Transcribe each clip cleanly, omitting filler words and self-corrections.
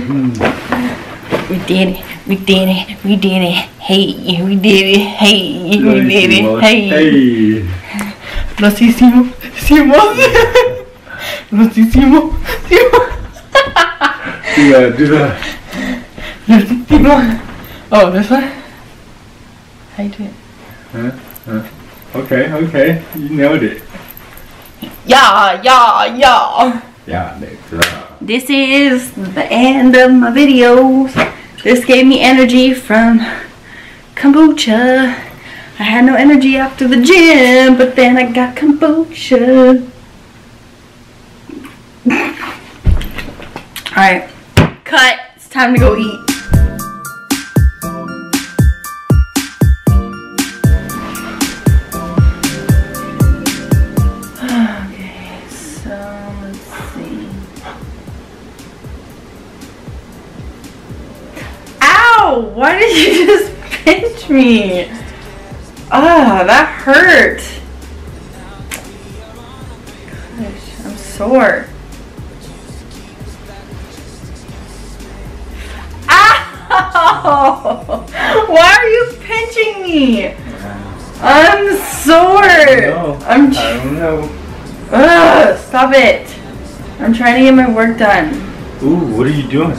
We did it. We did it. We did it. Hey, we did it. Hey, we did it. Hey. Lo hicimos. Lo hicimos. Do that. Lo hicimos. Oh, this one? How you do it? Okay. You nailed it. Yeah. Yeah, This is the end of my videos. This gave me energy from kombucha. I had no energy after the gym, but then I got kombucha. Alright, cut. It's time to go eat. Okay, so let's see. Ow! Why did you just pinch me? Ah, that hurt. Gosh, I'm sore. Ow! Why are you pinching me? I'm sore. I don't know. Ugh, stop it. I'm trying to get my work done. Ooh, what are you doing?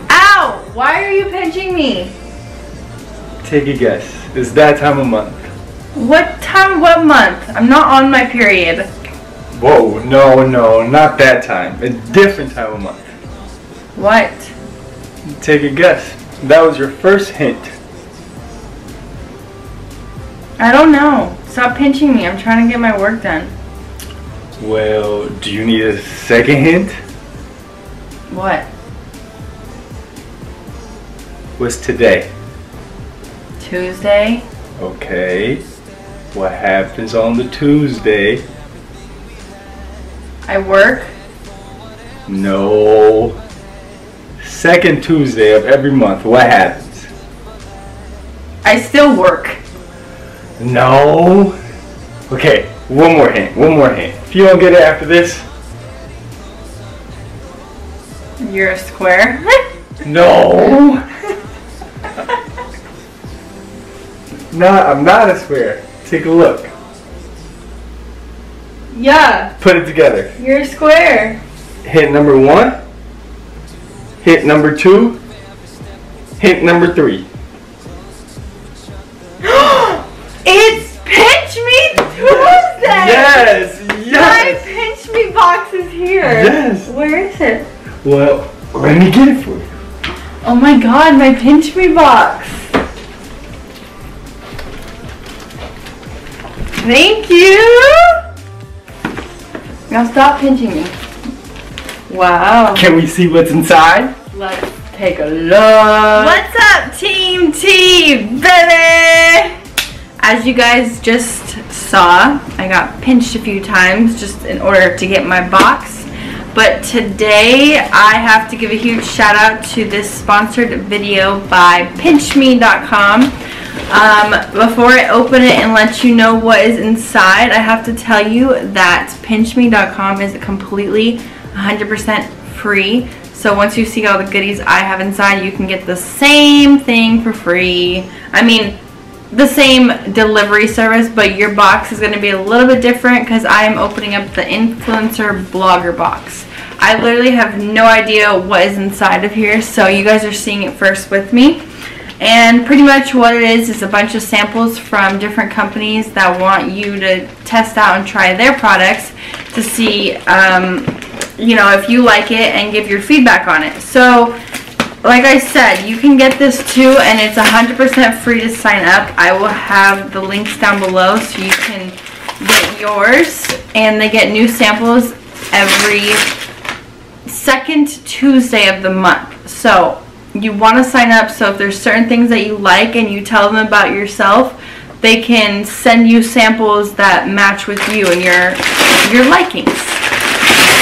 Ow! Why are you pinching me? Take a guess. It's that time of month. What time? What month? I'm not on my period. Whoa, no, not that time. A different time of month. What? Take a guess. That was your first hint. I don't know. Stop pinching me. I'm trying to get my work done. Well, do you need a second hint? What? What's today? Tuesday? Okay. What happens on the Tuesday? I work? No. Second Tuesday of every month, what happens? I still work. No. Okay, one more hint. If you don't get it after this. You're a square? No. No, I'm not a square. Take a look. Yeah. Put it together. You're a square. Hint number 1. Hint number 2. Hint number 3. It's PINCHme Tuesday! Yes! My PINCHme box is here. Yes! Where is it? Well, let me get it for you. Oh my god, my PINCHme box. Thank you! Now stop pinching me. Wow. Can we see what's inside? Let's take a look. What's up, Team T, baby? As you guys just saw, I got pinched a few times just in order to get my box. But today, I have to give a huge shout out to this sponsored video by PINCHme.com. Before I open it and let you know what is inside, I have to tell you that PINCHme.com is completely 100% free. So once you see all the goodies I have inside, you can get the same thing for free. I mean, the same delivery service, but your box is going to be a little bit different because I am opening up the influencer blogger box. I literally have no idea what is inside of here, so you guys are seeing it first with me. And pretty much what it is a bunch of samples from different companies that want you to test out and try their products to see, you know, if you like it and give your feedback on it. So, like I said, you can get this too, and it's 100% free to sign up. I will have the links down below so you can get yours. And they get new samples every second Tuesday of the month. So you want to sign up, so if there's certain things that you like and you tell them about yourself, they can send you samples that match with you and your likings.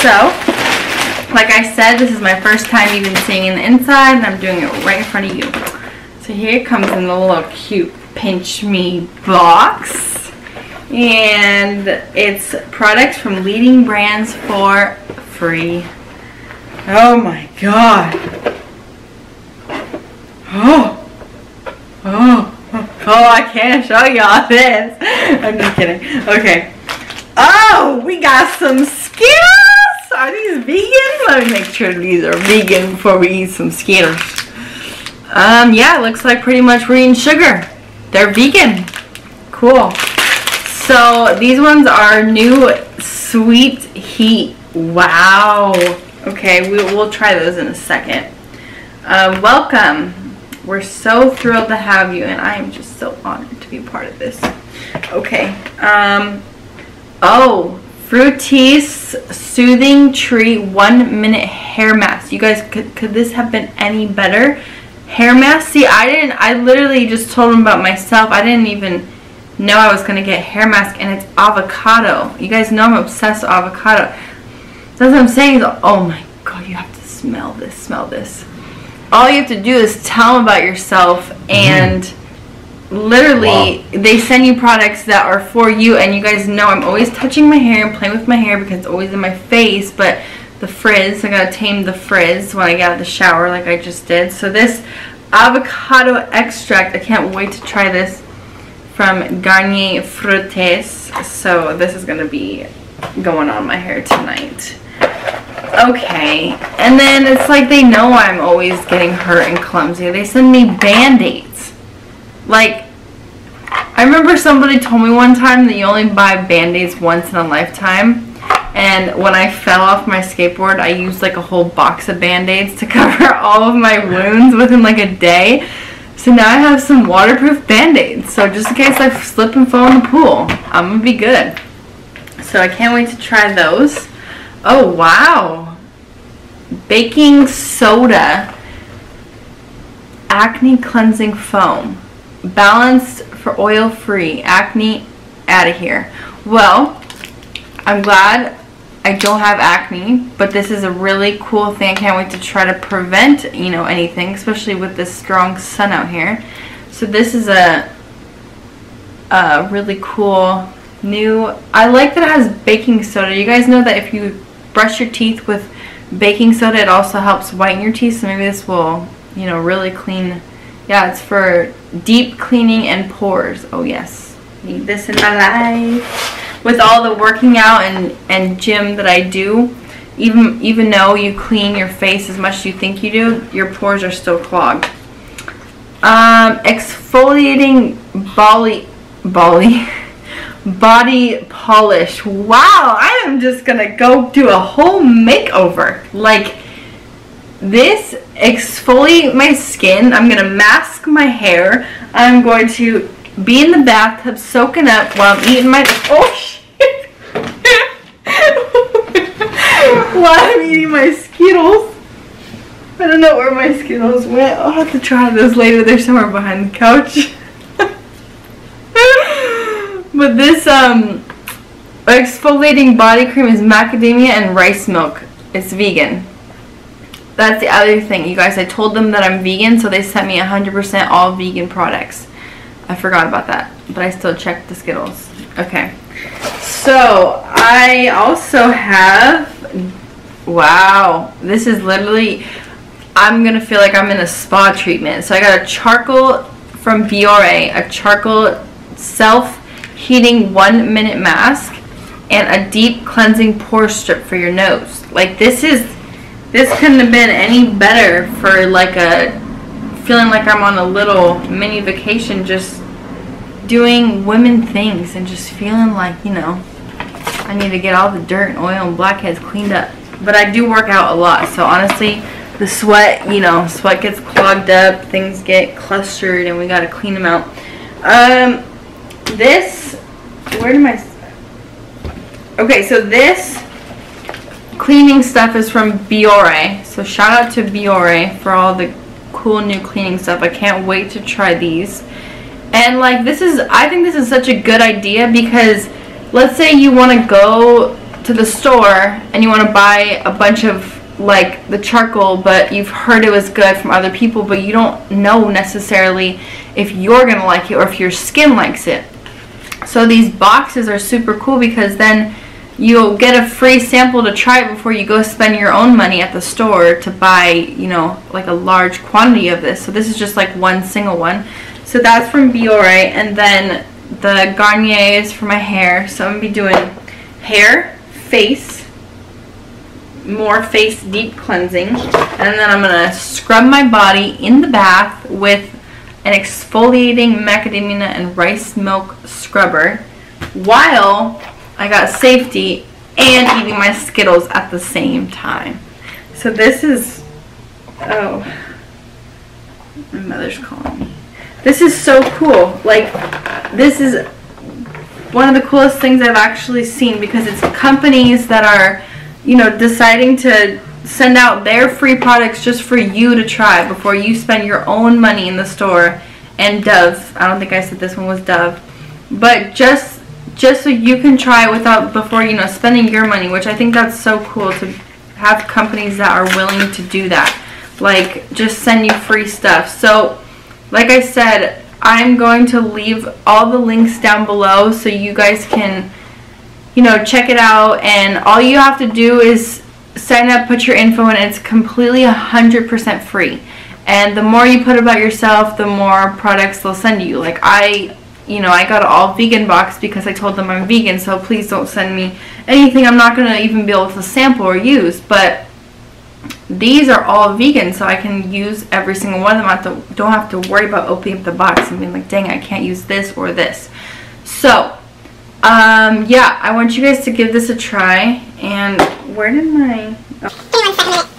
So, like I said, this is my first time even seeing the inside, and I'm doing it right in front of you. So here it comes in the little cute PINCHme box. And it's products from leading brands for free. Oh my god. Oh, I can't show y'all this. I'm just kidding. Okay. Oh, we got some Skittles. Are these vegan? Let me make sure these are vegan before we eat some Skittles. Yeah, it looks like pretty much we're eating sugar. They're vegan. Cool. So these ones are new Sweet Heat. Wow. Okay, we'll try those in a second. Welcome. We're so thrilled to have you, and I am just so honored to be part of this. Okay. Oh, Fructis Soothing Tree 1 Minute Hair Mask. You guys, could this have been any better? Hair mask? See, I literally just told them about myself. I didn't even know I was going to get hair mask, and it's avocado. You guys know I'm obsessed with avocado. That's what I'm saying. Oh my god, you have to smell this. Smell this. All you have to do is tell them about yourself, and literally they send you products that are for you. And you guys know I'm always touching my hair and playing with my hair because it's always in my face, but the frizz, I gotta tame the frizz when I get out of the shower like I just did. So this avocado extract, I can't wait to try this, from Garnier Fructis. So this is gonna be going on my hair tonight. Okay, and then it's like they know I'm always getting hurt and clumsy. They send me Band-Aids. Like, I remember somebody told me one time that you only buy Band-Aids once in a lifetime. And when I fell off my skateboard, I used like a whole box of Band-Aids to cover all of my wounds within like a day. So now I have some waterproof Band-Aids. So just in case I slip and fall in the pool, I'm going to be good. So I can't wait to try those. Oh, wow. Baking soda acne cleansing foam. Balanced for oil-free. Acne out of here. Well, I'm glad I don't have acne, but this is a really cool thing. I can't wait to try to prevent, you know, anything, especially with this strong sun out here. So this is a really cool new, I like that it has baking soda. You guys know that if you brush your teeth with baking soda, it also helps whiten your teeth, so maybe this will, you know, really clean. Yeah, it's for deep cleaning and pores. Oh yes, need this in my life. With all the working out and gym that I do, even though you clean your face as much as you think you do, your pores are still clogged. Exfoliating body polish. Wow, I am just gonna go do a whole makeover. Like, this exfoliate my skin. I'm gonna mask my hair. I'm going to be in the bathtub soaking up while I'm eating my, oh shit, while I'm eating my Skittles. I don't know where my Skittles went. I'll have to try those later. They're somewhere behind the couch. But this exfoliating body cream is macadamia and rice milk. It's vegan. That's the other thing, you guys. I told them that I'm vegan, so they sent me 100% all vegan products. I forgot about that, but I still checked the Skittles. Okay. So, I also have, wow, this is literally, I'm going to feel like I'm in a spa treatment. So I got a charcoal from Biore, a charcoal self-heating 1 minute mask, and a deep cleansing pore strip for your nose. Like, this couldn't have been any better for like a, feeling like I'm on a little mini vacation, just doing women things and just feeling like, you know, I need to get all the dirt and oil and blackheads cleaned up. But I do work out a lot, so honestly, the sweat, you know, sweat gets clogged up, things get clustered, and we gotta clean them out. This, where did my, okay, so this cleaning stuff is from Biore. So shout out to Biore for all the cool new cleaning stuff. I can't wait to try these. And like, this is, I think this is such a good idea, because let's say you want to go to the store and you want to buy a bunch of like the charcoal, but you've heard it was good from other people, but you don't know necessarily if you're gonna like it or if your skin likes it. So these boxes are super cool, because then you'll get a free sample to try it before you go spend your own money at the store to buy, you know, like a large quantity of this. So this is just like one single one. So that's from Biore, and then the Garnier is for my hair. So I'm gonna be doing hair, face, more face deep cleansing, and then I'm gonna scrub my body in the bath with an exfoliating macadamia and rice milk scrubber while I got safety and eating my Skittles at the same time. So this is, oh, my mother's calling me. This is so cool. Like, this is one of the coolest things I've actually seen, because it's companies that are, you know, deciding to send out their free products just for you to try before you spend your own money in the store. And Dove, I don't think I said this one was Dove, but just so you can try without, before, you know, spending your money, which I think that's so cool to have companies that are willing to do that, like just send you free stuff. So like I said, I'm going to leave all the links down below so you guys can, you know, check it out, and all you have to do is sign up, put your info in, and it's completely 100% free. And the more you put about yourself, the more products they'll send you. Like I got an all vegan box because I told them I'm vegan, so please don't send me anything I'm not going to even be able to sample or use. But these are all vegan, so I can use every single one of them. I don't have to worry about opening up the box and being like, dang, I can't use this or this. So, yeah, I want you guys to give this a try. And where did my... Oh.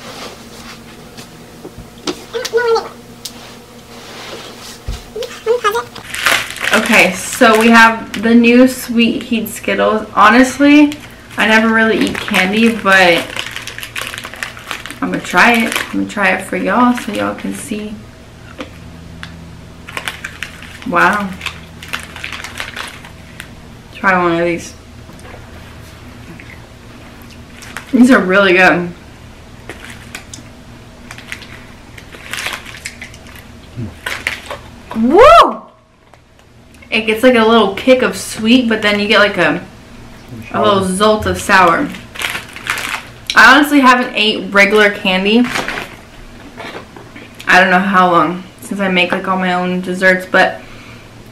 Okay, so we have the new Sweet Heat Skittles. Honestly, I never really eat candy, but I'm gonna try it. I'm gonna try it for y'all so y'all can see. Wow. Try one of these. These are really good. Woo! It gets like a little kick of sweet, but then you get like a little jolt of sour. I honestly haven't ate regular candy. I don't know how long since I make like all my own desserts, but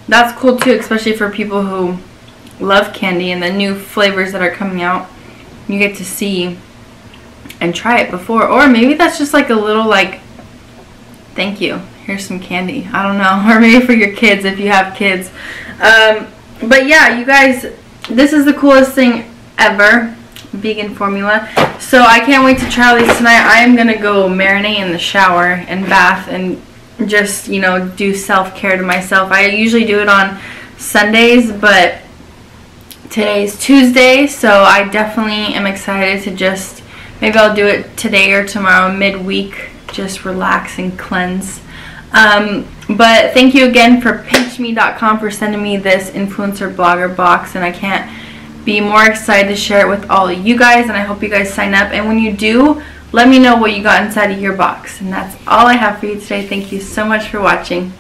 that's cool too, especially for people who love candy and the new flavors that are coming out. You get to see and try it before, or maybe that's just like a little like, thank you, here's some candy. I don't know, or maybe for your kids if you have kids. But yeah, you guys, this is the coolest thing ever, vegan formula. So I can't wait to try these tonight. I am gonna go marinate in the shower and bath and just, you know, do self-care to myself. I usually do it on Sundays, but today's Tuesday, so I definitely am excited to just, maybe I'll do it today or tomorrow midweek, just relax and cleanse. But thank you again for PINCHme.com for sending me this influencer blogger box, and I can't be more excited to share it with all of you guys, and I hope you guys sign up. And when you do, let me know what you got inside of your box. And that's all I have for you today. Thank you so much for watching.